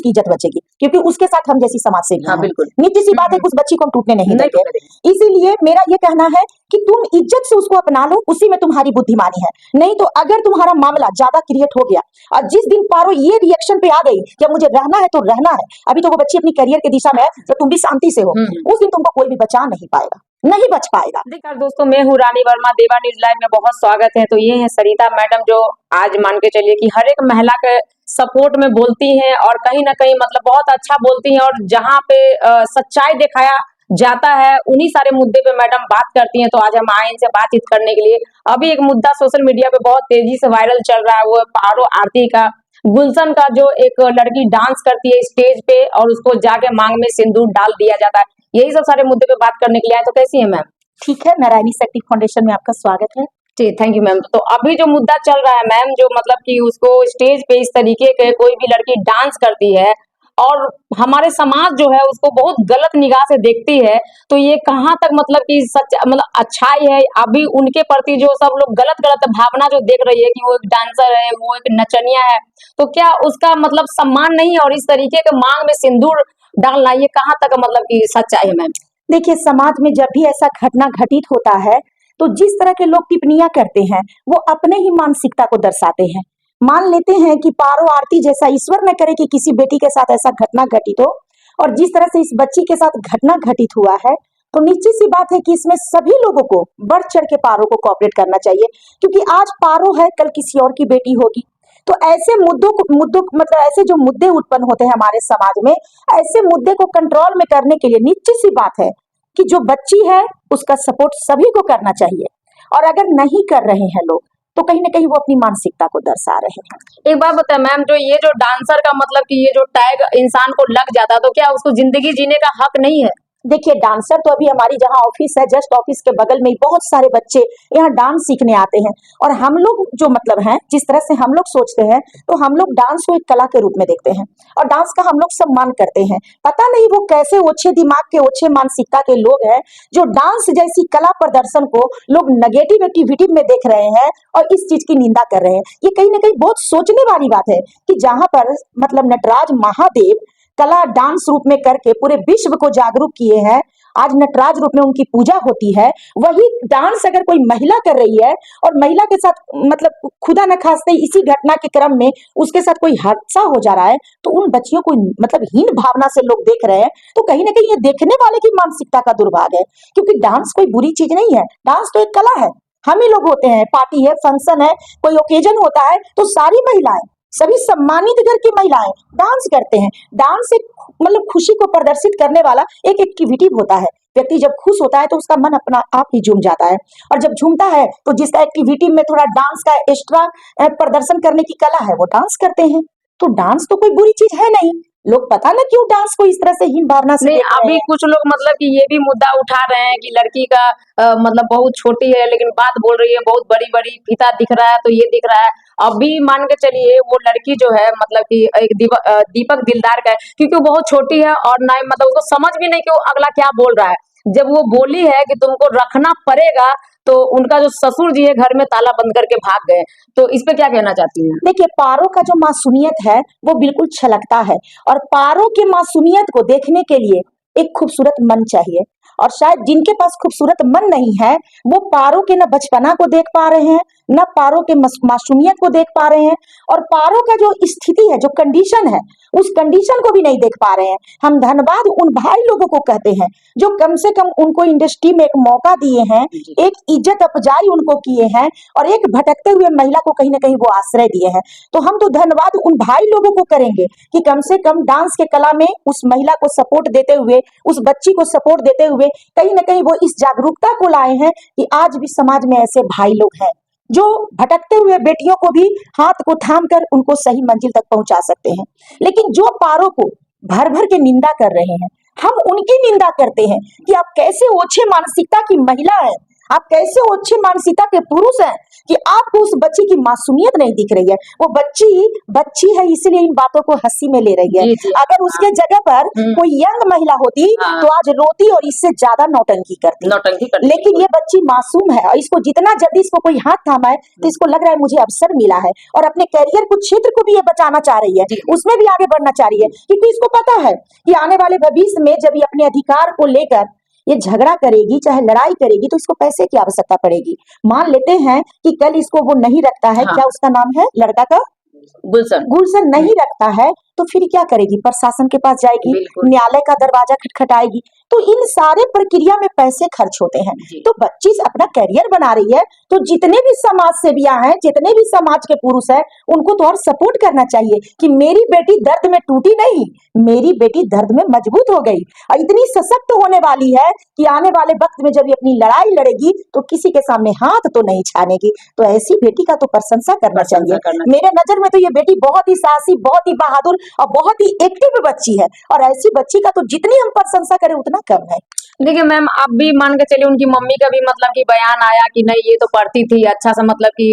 उसकी इज्जत बचेगी, क्योंकि उसके साथ हम जैसी समाज से हाँ बिल्कुल। नित्य सी बात है कि उस बच्ची को हम टूटने नहीं देंगे। इसीलिए मेरा ये कहना है कि तुम इज्जत से उसको अपना लो, उसी में तुम्हारी बुद्धिमानी है। नहीं तो अगर तुम्हारा मामला ज्यादा क्रिएट हो गया और जिस दिन पारो ये रिएक्शन पे आ गई कि मुझे रहना है तो रहना है, अभी तो वो बच्ची अपनी करियर की दिशा में है, तो तुम भी शांति से हो, उस दिन तुमको कोई भी बचा नहीं पाएगा, नहीं बच पाएगा। देखिए दोस्तों, मैं हूँ रानी वर्मा, देवा न्यूज लाइव में बहुत स्वागत है। तो ये है सरिता मैडम, जो आज मान के चलिए कि हर एक महिला के सपोर्ट में बोलती हैं और कहीं ना कहीं मतलब बहुत अच्छा बोलती हैं, और जहाँ पे सच्चाई दिखाया जाता है उन्हीं सारे मुद्दे पे मैडम बात करती हैं। तो आज हम आए इनसे बातचीत करने के लिए। अभी एक मुद्दा सोशल मीडिया पे बहुत तेजी से वायरल चल रहा है, वो है पारो आरती का, गुलशन का, जो एक लड़की डांस करती है स्टेज पे और उसको जाके मांग में सिंदूर डाल दिया जाता है। यही सब सारे मुद्दे पे बात करने के लिए आए। तो कैसी है मैम? ठीक है, नारायणी शक्ति फाउंडेशन में आपका स्वागत है। जी थैंक यू मैम। तो अभी जो मुद्दा चल रहा है मैम, जो मतलब कि उसको स्टेज पे इस तरीके के कोई भी लड़की डांस करती है और हमारे समाज जो है उसको बहुत गलत निगाह से देखती है, तो ये कहाँ तक मतलब कि सच मतलब अच्छाई है? अभी उनके प्रति जो सब लोग गलत गलत भावना जो देख रही है कि वो एक डांसर है, वो एक नचनिया है, तो क्या उसका मतलब सम्मान नहीं है? और इस तरीके के मांग में सिंदूर डालना, ये कहाँ तक मतलब कि सच्चाई है मैम? देखिए, समाज में जब भी ऐसा घटना घटित होता है तो जिस तरह के लोग टिप्पणियां करते हैं वो अपने ही मानसिकता को दर्शाते हैं। मान लेते हैं कि पारो आरती जैसा, ईश्वर न करे कि किसी बेटी के साथ ऐसा घटना घटित हो, और जिस तरह से इस बच्ची के साथ घटना घटित हुआ है, तो निश्चित सी बात है कि इसमें सभी लोगों को बढ़ चढ़ के पारो को कोऑपरेट करना चाहिए, क्योंकि आज पारो है, कल किसी और की बेटी होगी। तो ऐसे मुद्दों मतलब ऐसे जो मुद्दे उत्पन्न होते हैं हमारे समाज में, ऐसे मुद्दे को कंट्रोल में करने के लिए निश्चित सी बात है कि जो बच्ची है उसका सपोर्ट सभी को करना चाहिए, और अगर नहीं कर रहे हैं लोग तो कहीं ना कहीं वो अपनी मानसिकता को दर्शा रहे हैं। एक बात बताए मैम, जो ये जो डांसर का मतलब कि ये जो टैग इंसान को लग जाता है, तो क्या उसको जिंदगी जीने का हक नहीं है? देखिए, डांसर तो अभी हमारी जहाँ ऑफिस है, जस्ट ऑफिस के बगल में ही बहुत सारे बच्चे यहाँ डांस सीखने आते हैं, और हम लोग जो मतलब हैं, जिस तरह से हम लोग सोचते हैं, तो हम लोग डांस को एक कला के रूप में देखते हैं और डांस का हम लोग सम्मान करते हैं। पता नहीं वो कैसे ओछे दिमाग के, ओछे मानसिकता के लोग हैं जो डांस जैसी कला प्रदर्शन को लोग नेगेटिव एक्टिविटी में देख रहे हैं और इस चीज की निंदा कर रहे हैं। ये कहीं ना कहीं बहुत सोचने वाली बात है कि जहां पर मतलब नटराज महादेव कला डांस रूप में करके पूरे विश्व को जागरूक किए हैं, आज नटराज रूप में उनकी पूजा होती है, वही डांस अगर कोई महिला कर रही है और महिला के साथ मतलब खुदा न खास्ते इसी घटना के क्रम में उसके साथ कोई हादसा हो जा रहा है, तो उन बच्चियों को मतलब हीन भावना से लोग देख रहे हैं, तो कहीं ना कहीं ये देखने वाले की मानसिकता का दुर्भाग्य है। क्योंकि डांस कोई बुरी चीज नहीं है, डांस तो एक कला है। हम ही लोग होते हैं, पार्टी है, फंक्शन है, कोई ओकेजन होता है, तो सारी महिलाएं, सभी सम्मानित घर की महिलाएं डांस करते हैं। डांस एक मतलब खुशी को प्रदर्शित करने वाला एक एक्टिविटी होता है। व्यक्ति जब खुश होता है तो उसका मन अपना आप ही झूम जाता है, और जब झूमता है तो जिसका एक्टिविटी में थोड़ा डांस का एक्स्ट्रा प्रदर्शन करने की कला है वो डांस करते हैं। तो डांस तो कोई बुरी चीज है नहीं। लोग पता ना क्यों डांस को इस तरह से हीन भावना से नहीं, देख रहे अभी हैं। कुछ लोग मतलब कि ये भी मुद्दा उठा रहे हैं कि लड़की का मतलब बहुत छोटी है लेकिन बात बोल रही है, बहुत बड़ी बड़ी फीता दिख रहा है, तो ये दिख रहा है। अभी मान के चलिए वो लड़की जो है मतलब कि एक दीपक दिलदार का है, क्योंकि वो बहुत छोटी है और ना ही मतलब उसको समझ भी नहीं कि वो अगला क्या बोल रहा है। जब वो बोली है कि तुमको रखना पड़ेगा, तो उनका जो ससुर जी है घर में ताला बंद करके भाग गए। तो इस पे क्या कहना चाहती हैं? देखिए, पारो का जो मासूमियत है वो बिल्कुल छलकता है, और पारो के मासूमियत को देखने के लिए एक खूबसूरत मन चाहिए, और शायद जिनके पास खूबसूरत मन नहीं है वो पारो के न बचपना को देख पा रहे हैं, न पारो के मासूमियत को देख पा रहे हैं, और पारो का जो स्थिति है, जो कंडीशन है, उस कंडीशन को भी नहीं देख पा रहे हैं। हम धन्यवाद उन भाई लोगों को कहते हैं जो कम से कम उनको इंडस्ट्री में एक मौका दिए हैं, एक इज्जत अफजाई उनको किए हैं, और एक भटकते हुए महिला को कहीं ना कहीं वो आश्रय दिए हैं। तो हम तो धन्यवाद उन भाई लोगों को करेंगे कि कम से कम डांस के कला में उस महिला को सपोर्ट देते हुए, उस बच्ची को सपोर्ट देते हुए कहीं ना कहीं वो इस जागरूकता को लाए हैं कि आज भी समाज में ऐसे भाई लोग हैं जो भटकते हुए बेटियों को भी हाथ को थाम कर उनको सही मंजिल तक पहुंचा सकते हैं। लेकिन जो पारो को भर भर के निंदा कर रहे हैं, हम उनकी निंदा करते हैं कि आप कैसे ओछे मानसिकता की महिला है, आप कैसे वो अच्छी मानसिकता के पुरुष हैं कि आपको उस बच्ची की मासूमियत नहीं दिख रही है। वो बच्ची है इसीलिए इन बातों को हंसी में ले रही है। जी जी अगर हाँ उसके जगह पर कोई यंग महिला होती हाँ तो आज रोती और इससे ज्यादा नौटंकी करती। नौटंकी करती लेकिन ये बच्ची मासूम है और इसको जितना जल्दी इसको कोई हाथ थामा है तो इसको लग रहा है मुझे अवसर मिला है और अपने करियर को क्षेत्र को भी ये बचाना चाह रही है, जी उसमें भी आगे बढ़ना चाह रही है, क्योंकि इसको पता है कि आने वाले भविष्य में जब ये अपने अधिकार को लेकर ये झगड़ा करेगी चाहे लड़ाई करेगी तो इसको पैसे की आवश्यकता पड़ेगी। मान लेते हैं कि कल इसको वो नहीं रखता है, हाँ क्या उसका नाम है लड़का का, गुलशन गुलशन नहीं रखता है तो फिर क्या करेगी, प्रशासन के पास जाएगी, बिल्कुल न्यायालय का दरवाजा खटखटाएगी। तो इन सारे प्रक्रिया में पैसे खर्च होते हैं। जी तो बच्ची अपना करियर बना रही है तो जितने भी समाज सेवियां हैं, जितने भी समाज के पुरुष हैं, उनको तो और सपोर्ट करना चाहिए कि मेरी बेटी दर्द में टूटी नहीं, मेरी बेटी दर्द में मजबूत हो गई और इतनी सशक्त होने वाली है कि आने वाले वक्त में जब ये अपनी लड़ाई लड़ेगी तो किसी के सामने हाथ तो नहीं छानेगी। तो ऐसी बेटी का तो प्रशंसा करना चाहिए। मेरे नजर में तो ये बेटी बहुत ही साहसी, बहुत ही बहादुर और बहुत ही एक्टिव बच्ची है और ऐसी बच्ची का तो जितनी हम प्रशंसा करें उतना कम है। देखिए मैम, आप भी मान के चलिए उनकी मम्मी का भी मतलब कि बयान आया कि नहीं ये तो पढ़ती थी अच्छा सा, मतलब कि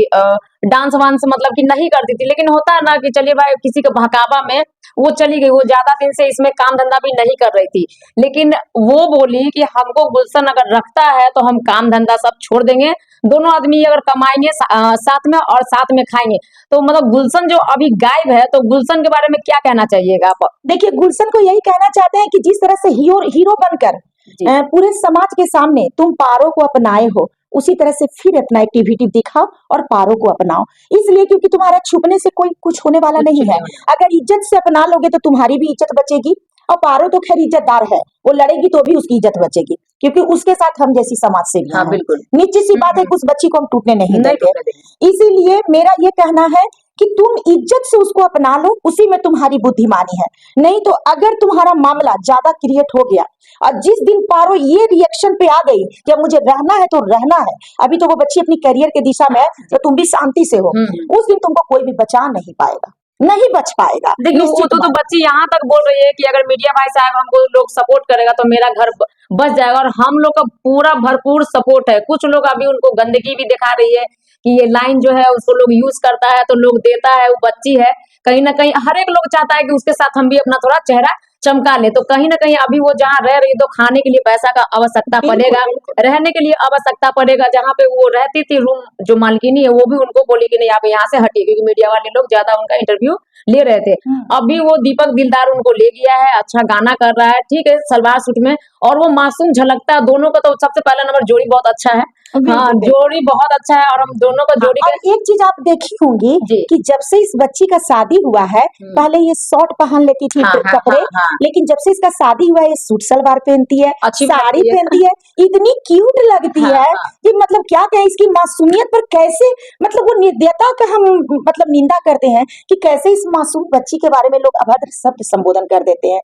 डांस वांस मतलब कि नहीं करती थी, लेकिन होता है ना कि चलिए भाई किसी के बहकावा में वो चली गई, वो ज्यादा दिन से इसमें काम धंधा भी नहीं कर रही थी, लेकिन वो बोली कि हमको गुलशन अगर रखता है तो हम काम धंधा सब छोड़ देंगे, दोनों आदमी अगर कमाएंगे साथ में और साथ में खाएंगे। तो मतलब गुलशन जो अभी गायब है, तो गुलशन के बारे में क्या कहना चाहिएगा आप? देखिए गुलशन को यही कहना चाहते हैं कि जिस तरह से हीरो बनकर जी पूरे समाज के सामने तुम पारो को अपनाए हो, उसी तरह से फिर अपना एक्टिविटी दिखाओ और पारो को अपनाओ। इसलिए क्योंकि तुम्हारा छुपने से कोई कुछ होने वाला कुछ नहीं है। नहीं होने अगर इज्जत से अपना लोगे तो तुम्हारी भी इज्जत बचेगी और पारो तो खैर इज्जतदार है, वो लड़ेगी तो भी उसकी इज्जत बचेगी क्योंकि उसके साथ हम जैसी समाज सेवियां हाँ हैं। बिल्कुल निश्चित सी बात है कि उस बच्ची को हम टूटने नहीं नहीं देंगे। टूटने देंगे। इसीलिए मेरा ये कहना है कि तुम इज्जत से उसको अपना लो, उसी में तुम्हारी बुद्धिमानी है। नहीं तो अगर तुम्हारा मामला ज्यादा क्रिएट हो गया और जिस दिन पारो ये रिएक्शन पे आ गई कि अब मुझे रहना है तो रहना है, अभी तो वो बच्ची अपनी करियर की दिशा में है तो तुम भी शांति से हो, उस दिन तुमको कोई भी बचा नहीं पाएगा, नहीं बच पाएगा। देखिए वो निश्चित तो बात। बच्ची यहाँ तक बोल रही है कि अगर मीडिया भाई साहब हमको लोग सपोर्ट करेगा तो मेरा घर बच जाएगा, और हम लोग का पूरा भरपूर सपोर्ट है। कुछ लोग अभी उनको गंदगी भी दिखा रही है कि ये लाइन जो है उसको लोग यूज करता है तो लोग देता है, वो बच्ची है, कहीं ना कहीं हर एक लोग चाहता है कि उसके साथ हम भी अपना थोड़ा चेहरा चमका ले, तो कहीं ना कहीं अभी वो जहाँ रह रही तो खाने के लिए पैसा का आवश्यकता बिल्कुल पड़ेगा, बिल्कुल। रहने के लिए आवश्यकता पड़ेगा। जहाँ पे वो रहती थी रूम जो मालकिनी है वो भी उनको बोली कि नहीं आप यहाँ से हटिए, क्योंकि मीडिया वाले लोग ज्यादा उनका इंटरव्यू ले रहे थे। अभी वो दीपक दिलदार उनको ले गया है, अच्छा गाना कर रहा है, ठीक है सलवार सूट में, और वो मासूम झलकता है। दोनों का तो सबसे पहला नंबर जोड़ी बहुत अच्छा है, हाँ बिल्कुल बिल्कुल। जोड़ी बहुत अच्छा है, और हम दोनों का हाँ, जोड़ी और एक चीज आप देखी होंगी जी कि जब से इस बच्ची का शादी हुआ है, पहले ये शॉर्ट पहन लेती थी हाँ हाँ कपड़े, हाँ हाँ लेकिन जब से इसका शादी हुआ है ये सूट सलवार पहनती है, अच्छी भी साड़ी लगती है। पहनती है, इतनी क्यूट लगती हाँ है हाँ कि मतलब क्या कहें इसकी मासूमियत पर कैसे, मतलब वो निर्दयता का हम मतलब निंदा करते हैं कि कैसे इस मासूम बच्ची के बारे में लोग अभद्र शब्द संबोधन कर देते हैं।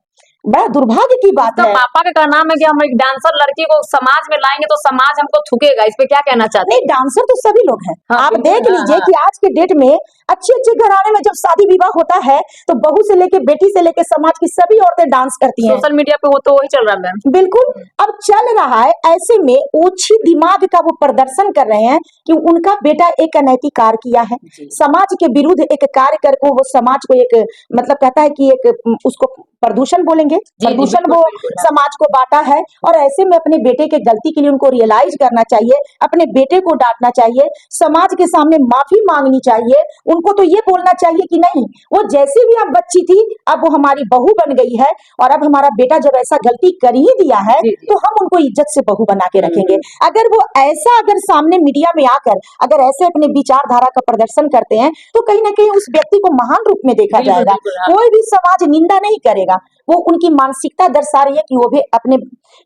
बड़ा दुर्भाग्य की बात उसका है। पापा का कहना है कि हम एक डांसर लड़की को समाज में लाएंगे तो समाज हमको थूकेगा, इस पे क्या कहना चाहते नहीं हैं? डांसर तो सभी लोग हैं। हाँ आप बिल्कुल देख हाँ लीजिए हाँ कि आज के डेट में अच्छे अच्छे घराने में जब शादी विवाह होता है तो बहू से लेके बेटी से लेके समाज की सभी औरतें डांस करती हैं। सोशल मीडिया पे वो तो वही चल रहा है मैम। बिल्कुल अब चल रहा है, ऐसे में ओछी दिमाग का वो प्रदर्शन कर रहे हैं कि उनका बेटा एक अनैतिक कार्य किया है, जी समाज के विरुद्ध एक कार्य करके वो समाज को एक मतलब कहता है कि एक उसको प्रदूषण बोलेंगे, जी प्रदूषण बिल्कुल वो बिल्कुल हाँ। समाज को बांटा है। और ऐसे में अपने बेटे के गलती के लिए उनको रियलाइज करना चाहिए, अपने बेटे को डांटना चाहिए, समाज के सामने माफी मांगनी चाहिए, उनको तो ये बोलना चाहिए कि नहीं वो जैसी भी आप बच्ची थी अब वो हमारी बहू बन गई है और अब हमारा बेटा जब ऐसा गलती कर ही दिया है जी जी तो हम उनको इज्जत से बहू बना के रखेंगे। अगर वो ऐसा अगर सामने मीडिया में आकर अगर ऐसे अपने विचारधारा का प्रदर्शन करते हैं तो कहीं ना कहीं उस व्यक्ति को महान रूप में देखा बिल्कुल जाएगा। बिल्कुल हाँ। कोई भी समाज निंदा नहीं करेगा, वो उनकी मानसिकता दर्शा रही है कि वो भी अपने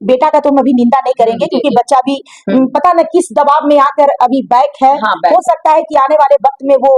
बेटा का तो हम अभी निंदा नहीं करेंगे जी क्योंकि जी बच्चा भी पता न किस दबाव में आकर अभी बैक है, हाँ हो सकता है कि आने वाले वक्त में वो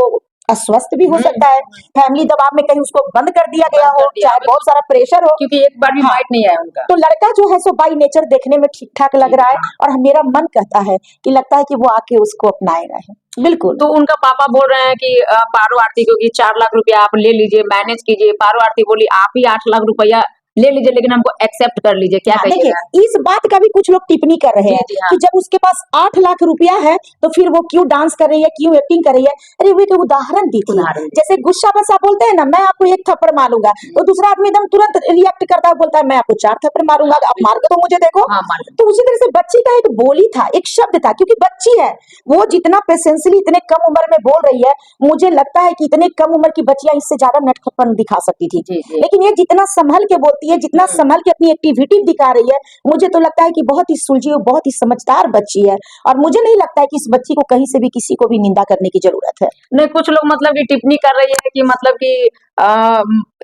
अस्वस्थ भी हो सकता है, फैमिली दबाव में कहीं उसको बंद कर दिया गया बंद हो, कर दिया चाहे बिल्कुल, बहुत सारा प्रेशर हो। क्योंकि एक बार भी हाँ बाइट नहीं आया उनका। तो लड़का जो है सो बाई नेचर देखने में ठीक ठाक लग रहा है और मेरा मन कहता है कि लगता है कि वो आके उसको अपनाएगा है। बिल्कुल तो उनका पापा बोल रहे हैं कि पारो आरती को कि 4 लाख रुपया आप ले लीजिए, मैनेज कीजिए। पारो आरती बोली आप ही 8 लाख रुपया ले लीजिए लेकिन हमको एक्सेप्ट कर लीजिए, क्या हाँ, देखिए कहिएगा? इस बात का भी कुछ लोग टिप्पणी कर रहे जी, हैं जी, हाँ। कि जब उसके पास 8 लाख रुपया है तो फिर वो क्यों डांस कर रही है, क्यों एक्टिंग कर रही है। अरे वो एक उदाहरण दी थी, उदाहरण दी। जैसे गुस्सा बसा बोलते हैं ना, मैं आपको 1 थप्पड़ मारूंगा, तो दूसरा आदमी एकदम तुरंत रिएक्ट करता है, बोलता है मैं आपको 4 थप्पड़ मारूंगा, अब मार के तो मुझे देखो। हाँ, मार तो उसी तरह से बच्ची का एक बोली था, एक शब्द था, क्योंकि बच्ची है, वो जितना पेशेंसली इतने कम उम्र में बोल रही है, मुझे लगता है कि इतने कम उम्र की बच्चियां इससे ज्यादा नटखटपन दिखा सकती थी, जी, जी। लेकिन ये जितना संभल के बोलती है, जितना संभल के अपनी एक्टिविटी दिखा रही है, मुझे तो लगता है कि बहुत ही सुलझी और बहुत ही समझदार बच्ची है। और मुझे नहीं लगता है कि इस बच्ची को कहीं से भी किसी को भी निंदा करने की जरूरत है। नहीं, कुछ लोग मतलब कि टिप्पणी कर रही है कि मतलब कि अ,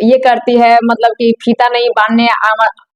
ये करती है, मतलब कि फीता नहीं बांधने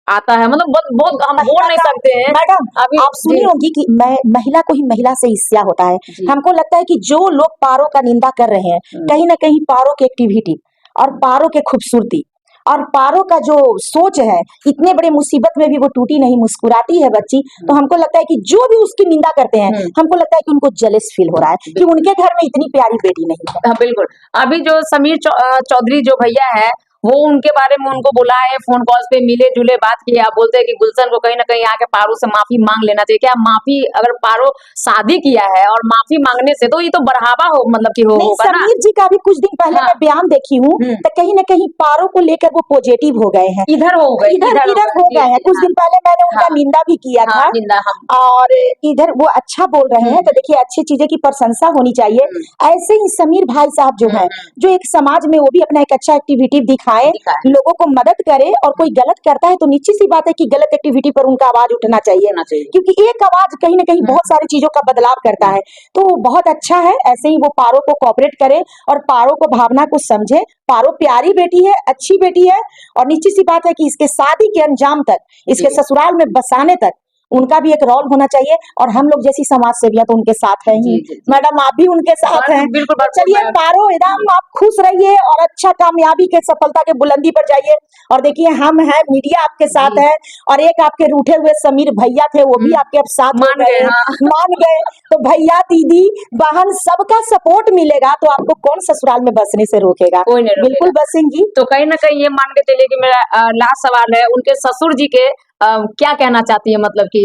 आता है, मतलब बहुत बहुत हम बोल नहीं मैडम सकते हैं मैडम, अभी। आप सुनी जी, होगी कि मैं महिला को ही महिला से ईर्ष्या होता है। जी। हमको लगता है कि जो लोग पारो का निंदा कर रहे हैं, कहीं ना कहीं पारो की एक्टिविटी और पारो के खूबसूरती और पारो का जो सोच है, इतने बड़े मुसीबत में भी वो टूटी नहीं, मुस्कुराती है बच्ची। तो हमको लगता है कि जो भी उसकी निंदा करते हैं, हमको लगता है कि उनको जेलस फील हो रहा है कि उनके घर में इतनी प्यारी बेटी नहीं है। हाँ, बिल्कुल। अभी जो समीर चौधरी जो भैया है, वो उनके बारे में उनको बुलाए, फोन कॉल्स पे मिले-जुले बात किए। आप बोलते हैं कि गुलशन को कहीं न कहीं आके पारो से माफी मांग लेना चाहिए। क्या माफी, अगर पारो शादी किया है और माफी मांगने से तो ये तो बढ़ावा हो, मतलब कि नहीं, होगा ना? समीर जी का भी कुछ दिन पहले हाँ। मैं बयान देखी हूँ, तो कहीं ना कहीं पारो को लेकर वो पॉजिटिव हो गए हैं, इधर हो गए, इधर इधर इधर हो जी, गए हैं। जी, कुछ हाँ। दिन पहले मैंने उनका हाँ, निंदा भी किया हाँ, था, निंदा हम। और इधर वो अच्छा बोल रहे हैं, तो देखिए अच्छी चीजें की प्रशंसा होनी चाहिए। ऐसे ही समीर भाई साहब जो है, जो एक समाज में वो भी अपना एक अच्छा एक्टिविटी दिखाए, दिखा है। लोगों को मदद करे, और कोई गलत करता है तो निश्चित सी बात है कि गलत एक्टिविटी पर उनका आवाज उठना चाहिए, होना चाहिए। क्योंकि एक आवाज कहीं ना कहीं बहुत सारी चीजों का बदलाव करता है। तो बहुत अच्छा है, ऐसे ही वो पारो को कोऑपरेट करे और पारो को भावना को समझे। पारो प्यारी बेटी है, अच्छी बेटी है, और निश्चित सी बात है कि इसके शादी के अंजाम तक, इसके जी। ससुराल में बसाने तक उनका भी एक रोल होना चाहिए, और हम लोग जैसी समाज सेवियां तो उनके साथ हैं ही। जी, जी, जी। मैडम आप भी उनके साथ हैं। बिल्कुल, तो चलिए मैं पारो, एकदम आप खुश रहिए और अच्छा कामयाबी के सफलता के बुलंदी पर जाइए। और देखिए हम हैं, मीडिया आपके साथ जी। है, और एक आपके रूठे हुए समीर भैया थे, वो भी आपके अब साथ हो मान गए, गए, हाँ। मान गए। तो भैया दीदी बहन सबका सपोर्ट मिलेगा तो आपको कौन ससुराल में बसने से रोकेगा। कोई नहीं रोकेगा। बिल्कुल बसेंगी। तो कहीं न कहीं ये मान के चलिए कि मेरा लास्ट सवाल है, उनके ससुर जी के क्या कहना चाहती है, मतलब कि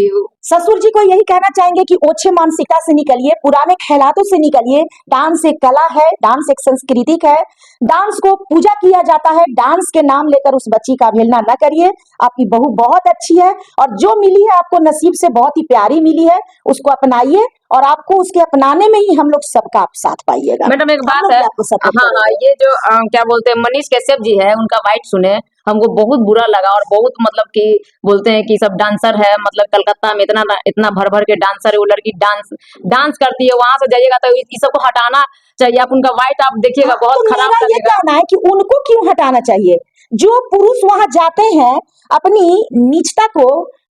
ससुर जी को यही कहना चाहेंगे कि ओछे मानसिकता से निकलिए, पुराने ख्यालातों से निकलिए। डांस एक कला है, डांस एक संस्कृति है, डांस को पूजा किया जाता है। डांस के नाम लेकर उस बच्ची का अवहेलना न करिए। आपकी बहू बहुत अच्छी है, और जो मिली है आपको नसीब से बहुत ही प्यारी मिली है, उसको अपनाइए, और आपको उसके अपनाने में ही हम लोग सबका आप साथ पाइएगा। मैडम एक हम बात लोग है। भी आपको सपोर्ट हाँ, हाँ, करेंगे। ये जो क्या बोलते हैं मनीष कश्यप जी है, उनका वाइट सुने, हमको बहुत बुरा लगा, और बहुत मतलब कि बोलते हैं कि सब डांसर है, मतलब कलकत्ता में इतना इतना भर-भर के डांसर है, वो लड़की डांस डांस करती है, वहां से जाइएगा तो इस सबको हटाना चाहिए। आप उनका वाइट आप देखिएगा, हाँ, तो बहुत खराब मेरा ये लगेगा। कहना है कि उनको क्यों हटाना चाहिए। जो पुरुष वहां जाते हैं अपनी नीचता को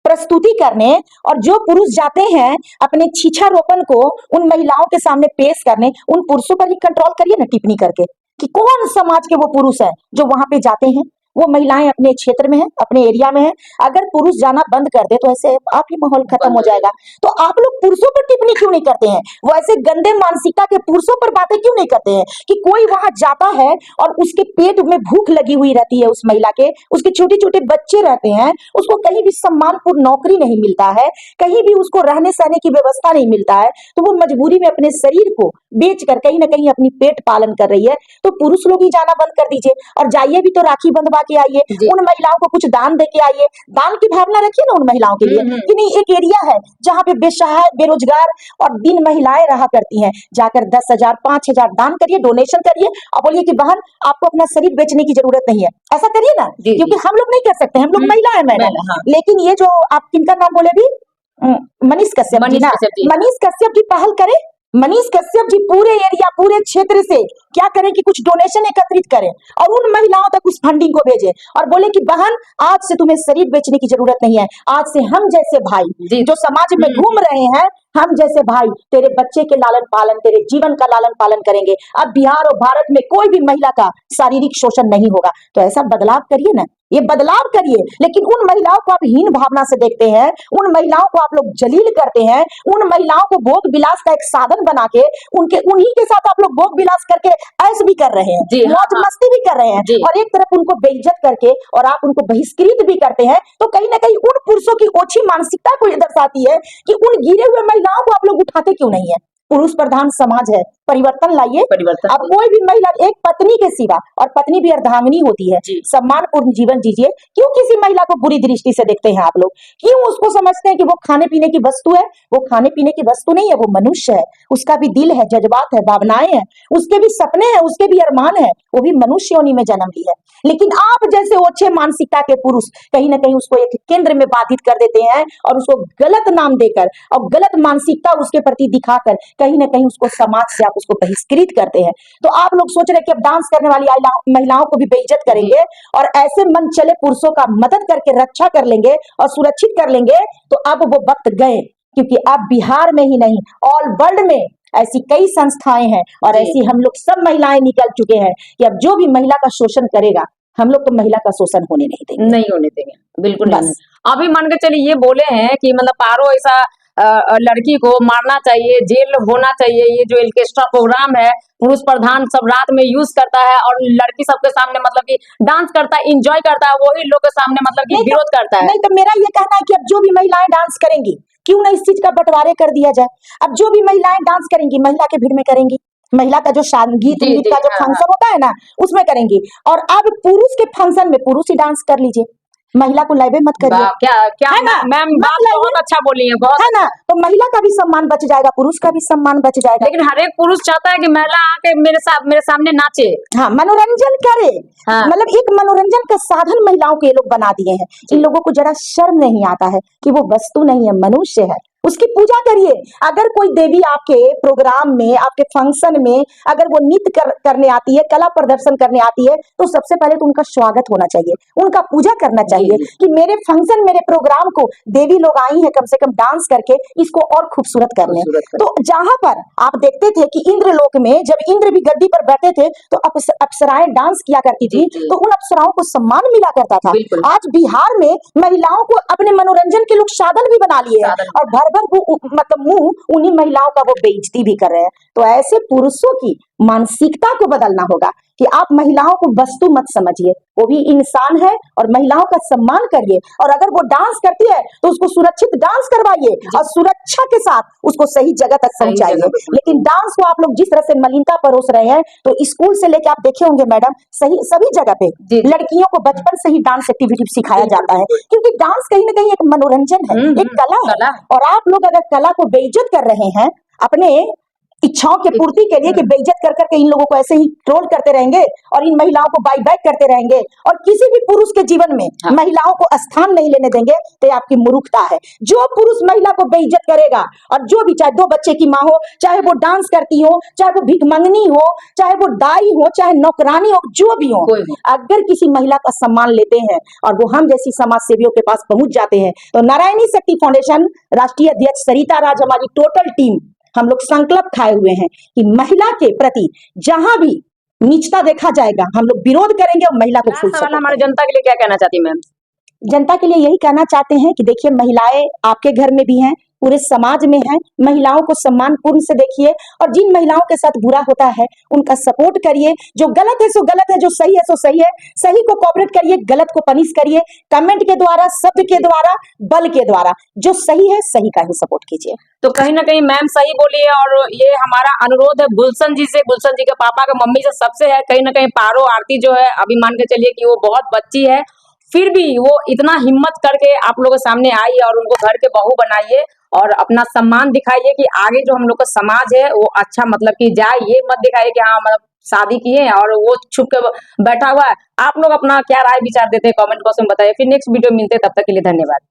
प्रस्तुति करने, और जो पुरुष जाते हैं अपने छीछारोपण को उन महिलाओं के सामने पेश करने, उन पुरुषों पर ही कंट्रोल करिए ना टिप्पणी करके, कि कौन समाज के वो पुरुष हैं जो वहां पे जाते हैं। वो महिलाएं अपने क्षेत्र में है, अपने एरिया में है। अगर पुरुष जाना बंद कर दे तो ऐसे आप ही माहौल खत्म हो जाएगा। तो आप लोग पुरुषों पर टिप्पणी क्यों नहीं करते हैं, वो ऐसे गंदे मानसिकता के पुरुषों पर बातें क्यों नहीं करते हैं, कि कोई वहां जाता है और उसके पेट में भूख लगी हुई रहती है, उस महिला के, उसके छोटे छोटे बच्चे रहते हैं, उसको कहीं भी सम्मानपूर्ण नौकरी नहीं मिलता है, कहीं भी उसको रहने सहने की व्यवस्था नहीं मिलता है, तो वो मजबूरी में अपने शरीर को बेचकर कहीं ना कहीं अपनी पेट पालन कर रही है। तो पुरुष लोग ही जाना बंद कर दीजिए, और जाइए भी तो राखी बंधवा के आइए, जी। उन महिलाओं को कुछ दान दे के आइए। दान की भावना रखिए ना उन महिलाओं के लिए, कि नहीं एक एरिया है जहाँ पे बेसहाय बेरोजगार और दिन महिलाएं रहा करती हैं, जाकर 10,000 5,000 दान करिए, डोनेशन करिए, और बोलिए कि बहन आपको अपना शरीर बेचने की जरूरत नहीं है। ऐसा करिए ना, जी, क्योंकि जी। हम लोग नहीं कर सकते, हम लोग महिला है मैडम। हाँ। लेकिन ये जो आप किनका नाम बोले भी, मनीष कश्यप जी मनीष ना, कश्यप जी। मनीष कश्यप जी पहल करें। मनीष कश्यप जी पूरे एरिया पूरे क्षेत्र से क्या करें कि कुछ डोनेशन एकत्रित करें, और उन महिलाओं तक उस फंडिंग को भेजें, और बोले कि बहन आज से तुम्हें शरीर बेचने की जरूरत नहीं है, आज से हम जैसे भाई जी। जो समाज में घूम रहे हैं, हम जैसे भाई तेरे बच्चे के लालन पालन, तेरे जीवन का लालन पालन करेंगे। अब बिहार और भारत में कोई भी महिला का शारीरिक शोषण नहीं होगा। तो ऐसा बदलाव करिए ना, ये बदलाव करिए। लेकिन उन महिलाओं को आप हीन भावना से देखते हैं, उन महिलाओं को आप लोग जलील करते हैं, उन महिलाओं को भोग विलास का एक साधन बना के उन्हीं के साथ आप लोग भोग विलास करके ऐश भी कर रहे हैं, जी हाँ, मौज हाँ। मस्ती भी कर रहे हैं, जी। और एक तरफ उनको बेइज्जत करके और आप उनको बहिष्कृत भी करते हैं। तो कहीं ना कहीं उन पुरुषों की ओछी मानसिकता को ये दर्शाती है कि उन गिरे हुए महिलाओं को आप लोग उठाते क्यों नहीं है। पुरुष प्रधान समाज है, परिवर्तन लाइए। परिवर्तन अब कोई भी महिला एक पत्नी के सिवा, और पत्नी भी अर्धांगिनी होती है, जी। सम्मानपूर्ण जीवन जीजिए। क्यों किसी महिला को बुरी दृष्टि से देखते हैं आप लोग? क्यों उसको समझते हैं कि वो खाने पीने की वस्तु है? वो खाने पीने की वस्तु नहीं है, वो मनुष्य है। उसका भी दिल है, जज्बात है, भावनाएं हैं, उसके भी सपने हैं, उसके भी अरमान है। वो भी मनुष्य योनि में जन्म ली है। लेकिन आप जैसे ओछे मानसिकता के पुरुष कहीं ना कहीं उसको एक केंद्र में बाधित कर देते हैं, और उसको गलत नाम देकर और गलत मानसिकता उसके प्रति दिखाकर कहीं ना कहीं उसको समाज से आप उसको बहिष्कृत करते हैं। तो आप लोग सोच रहे हैं कि अब डांस करने वाली महिलाओं को भी बेइज्जत करेंगे, और ऐसे मन चले पुरुषों का मदद करके रक्षा कर लेंगे और सुरक्षित कर लेंगे। तो अब वो वक्त गए, क्योंकि अब बिहार में ही नहीं, ऑल वर्ल्ड में ऐसी कई संस्थाएं हैं, और जी। ऐसी हम लोग सब महिलाएं निकल चुके हैं कि अब जो भी महिला का शोषण करेगा, हम लोग तो महिला का शोषण होने नहीं देंगे। नहीं होने देंगे, बिल्कुल नहीं बस। होने। अभी मान के चलिए ये बोले हैं कि मतलब पारो ऐसा लड़की को मारना चाहिए, जेल होना चाहिए। ये जो ऑर्केस्ट्रा प्रोग्राम है पुरुष प्रधान सब रात में यूज करता है, और लड़की सबके सामने मतलब कि डांस करता है, इंजॉय करता है, वही लोग के सामने मतलब कि विरोध करता है। नहीं तो मेरा ये कहना है कि अब जो भी महिलाएं डांस करेंगी, क्यों ना इस चीज का बंटवारे कर दिया जाए। अब जो भी महिलाएं डांस करेंगी, महिला के भीड़ में करेंगी, महिला का जो गीत जी उंगीत जी का जो हाँ हाँ। फंक्शन होता है ना, उसमें करेंगी। और अब पुरुष के फंक्शन में पुरुष ही डांस कर लीजिए, महिला को लाइवे मत करिए। वाह, क्या क्या है ना? मैम मत बात लाइए। बहुत अच्छा बोली है, बहुत है ना? तो महिला का भी सम्मान बच जाएगा, पुरुष का भी सम्मान बच जाएगा। लेकिन हर एक पुरुष चाहता है कि महिला आके मेरे सामने नाचे। हाँ, मनोरंजन करे। हाँ। मतलब एक मनोरंजन का साधन महिलाओं को ये लोग बना दिए हैं। इन लोगों को जरा शर्म नहीं आता है कि वो वस्तु नहीं है, मनुष्य है। उसकी पूजा करिए। अगर कोई देवी आपके प्रोग्राम में, आपके फंक्शन में अगर वो नृत्य करने आती है, कला प्रदर्शन करने आती है, तो सबसे पहले तो उनका स्वागत होना चाहिए, उनका पूजा करना चाहिए कि मेरे फंक्शन, मेरे प्रोग्राम को देवी लोग आई हैं कम से कम डांस करके इसको और खूबसूरत करने। तो जहां पर आप देखते थे कि इंद्रलोक में जब इंद्र भी गद्दी पर बैठे थे तो अप्सराएं डांस किया करती थी, तो उन अप्सराओं को सम्मान मिला करता था। आज बिहार में महिलाओं को अपने मनोरंजन के लोग साधन भी बना लिए हैं, और भर भर वो मतलब मुंह उन्हीं महिलाओं का वो बेइज्जती भी कर रहे हैं। तो ऐसे पुरुषों की मानसिकता को बदलना होगा कि आप महिलाओं को वस्तु मत समझिए, वो भी इंसान है, और महिलाओं का सम्मान करिए। और अगर वो डांस करती है तो उसको सुरक्षित डांस करवाइए और सुरक्षा के साथ उसको सही जगह तक पहुंचाइए। लेकिन डांस को आप लोग जिस तरह से मलिनता परोस रहे हैं, तो स्कूल से लेके आप देखे होंगे मैडम, सभी जगह पे लड़कियों को बचपन से ही डांस एक्टिविटी सिखाया जाता है, क्योंकि डांस कहीं ना कहीं एक मनोरंजन है, एक कला है। और आप लोग अगर कला को बेइज्जत कर रहे हैं अपने इच्छाओं की पूर्ति के लिए, कि बेइज्जत कर करके इन लोगों को ऐसे ही ट्रोल करते रहेंगे और इन महिलाओं को बाई बैक करते रहेंगे, और किसी भी पुरुष के जीवन में महिलाओं को स्थान नहीं लेने देंगे, तो ये आपकी मूर्खता है। जो पुरुष महिला को बेइज्जत करेगा, और जो भी, चाहे 2 बच्चे की माँ हो, चाहे वो डांस करती हो, चाहे वो भिखमंगनी हो, चाहे वो दाई हो, चाहे नौकरानी हो, जो भी हो, अगर किसी महिला का सम्मान लेते हैं और वो हम जैसी समाज सेवियों के पास पहुंच जाते हैं, तो नारायणी शक्ति फाउंडेशन राष्ट्रीय अध्यक्ष सरिता राज, हमारी टोटल टीम, हम लोग संकल्प खाए हुए हैं कि महिला के प्रति जहां भी नीचता देखा जाएगा, हम लोग विरोध करेंगे और महिला को फुल सपोर्ट हमारे करेंगे। जनता के लिए क्या कहना चाहती मैम? जनता के लिए यही कहना चाहते हैं कि देखिए, महिलाएं आपके घर में भी हैं, पूरे समाज में हैं। महिलाओं को सम्मान पूर्ण से देखिए, और जिन महिलाओं के साथ बुरा होता है उनका सपोर्ट करिए। जो गलत है सो गलत है, जो सही है सो सही है। सही को कोऑपरेट करिए, गलत को पनिश करिए, कमेंट के द्वारा, शब्द के द्वारा, बल के द्वारा। जो सही है सही का ही सपोर्ट कीजिए। तो कहीं ना कहीं मैम सही बोली है, और ये हमारा अनुरोध है गुलशन जी से, गुलशन जी के पापा के मम्मी से, सबसे है। कहीं ना कहीं पारो आरती जो है, अभी मान के चलिए कि वो बहुत बच्ची है, फिर भी वो इतना हिम्मत करके आप लोगों के सामने आई है, और उनको घर के बहू बनाइए और अपना सम्मान दिखाइए कि आगे जो हम लोग का समाज है वो अच्छा मतलब कि जाए। ये मत दिखाइए कि हाँ मतलब शादी किए और वो छुप के बैठा हुआ है। आप लोग अपना क्या राय विचार देते हैं कमेंट बॉक्स में बताइए। फिर नेक्स्ट वीडियो मिलते हैं, तब तक के लिए धन्यवाद।